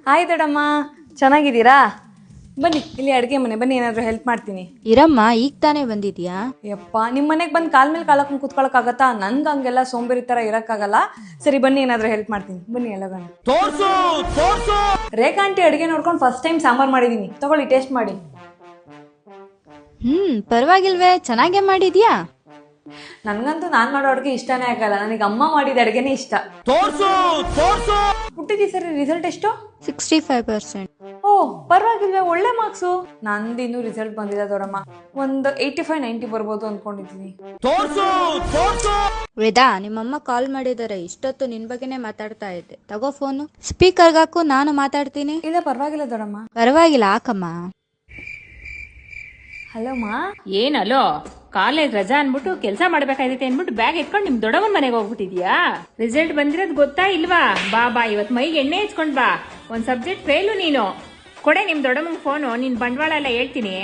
Hi ದೊಡಮ್ಮ, ಚೆನ್ನಾಗಿದ್ದೀರಾ? ಬನ್ನಿ, ಇಲ್ಲಿ ಅಡುಗೆ ಮನೆ ಬನ್ನಿ, ಏನಾದರೂ ಹೆಲ್ಪ್ ಮಾಡ್ತೀನಿ. ಇರಮ್ಮ, ಈಗ ತಾನೇ ಬಂದಿದ್ಯಾ? ಯಪ್ಪ, ನಿಮ್ಮ ಮನೆಗೆ ಬಂದು ಕಾಲ್ ಮೇಲೆ ಕಾಲಕ್ಕೆ ಕೂತ್ಕೊಳ್ಳೋಕ್ಕಾಗತ್ತಾ? ನನ್ಗೆ ಹಂಗೆಲ್ಲ ಸೋಂಬೇರಿ ಥರ ಇರೋಕ್ಕಾಗಲ್ಲ. ಸರಿ ಬನ್ನಿ, ಏನಾದರೂ ಹೆಲ್ಪ್ ಮಾಡ್ತೀನಿ. ಬನ್ನಿ ಎಲ್ಲ ಬನ್ನಿ. ರೇಖಾ ಆಂಟಿ ಅಡುಗೆ ನೋಡ್ಕೊಂಡು ಫಸ್ಟ್ ಟೈಮ್ ಸಾಂಬಾರು ಮಾಡಿದ್ದೀನಿ, ತಗೊಳ್ಳಿ ಟೇಸ್ಟ್ ಮಾಡಿ. ಪರವಾಗಿಲ್ವೇ, ಚೆನ್ನಾಗೇ ಮಾಡಿದ್ಯಾ? ನನಗಂತೂ ನಾನು ಮಾಡೋ ಅಡುಗೆ ಇಷ್ಟನೇ ಆಗಲ್ಲ, ನನಗೆ ಅಮ್ಮ ಮಾಡಿದ ಅಡುಗೆನೇ ಇಷ್ಟ. ಹುಟ್ಟಿದಿ ಸರಿ, ರಿಸಲ್ಟ್ ಎಷ್ಟು? 65%. ಓ ಪರವಾಗಿಲ್ವೇ, ಒಳ್ಳೆ ಮಾರ್ಕ್ಸು. ನಂದು ಇನ್ನೂ ರಿಸಲ್ಟ್ ಬಂದಿಲ್ಲ ದೊಡಮ್ಮ, ಒಂದು 85-90 ಬರ್ಬೋದು ಅಂದ್ಕೊಂಡಿದ್ದೀನಿ. ವೇದಾ, ನಿಮ್ಮಮ್ಮ ಕಾಲ್ ಮಾಡಿದ್ದಾರೆ. ಇಷ್ಟೊತ್ತು ನಿನ್ ಬಗ್ಗೆನೇ ಮಾತಾಡ್ತಾ ಇದ್ದೆ. ತಗೋ ಫೋನು, ಸ್ಪೀಕರ್ಗಾಕು, ನಾನು ಮಾತಾಡ್ತೀನಿ. ಇಲ್ಲ ಪರವಾಗಿಲ್ಲ ದೊಡಮ್ಮ. ಪರವಾಗಿಲ್ಲ, ಹಾಕಮ್ಮ. ಹಲೋ ಮಾ. ಏನಲ್ಲೋ, ಕಾಲೇಜ್ ರಜಾ ಅನ್ಬಿಟ್ಟು ಕೆಲಸ ಮಾಡ್ಬೇಕಾಯ್ತೈತೆ ಅನ್ಬಿಟ್ಟು ಬ್ಯಾಗ್ ಎತ್ಕೊಂಡು ನಿಮ್ ದೊಡ್ಡವನ್ ಮನೆಗೆ ಹೋಗ್ಬಿಟ್ಟಿದ್ಯಾ? ರಿಸಲ್ಟ್ ಬಂದಿರೋದ್ ಗೊತ್ತಾ ಇಲ್ವಾ? ಬಾ ಇವತ್ ಮೈಗೆ ಎಣ್ಣೆ ಹಚ್ಕೊಂಡ್ ಬಾ. ಒಂದ್ ಸಬ್ಜೆಕ್ಟ್ ಫೇಲು ನೀನು. ಕೊಡೆ ನಿಮ್ ದೊಡ್ಡಮ್ಮಂಗ್ ಫೋನು, ನಿನ್ ಬಂಡವಾಳ ಎಲ್ಲ ಹೇಳ್ತೀನಿ.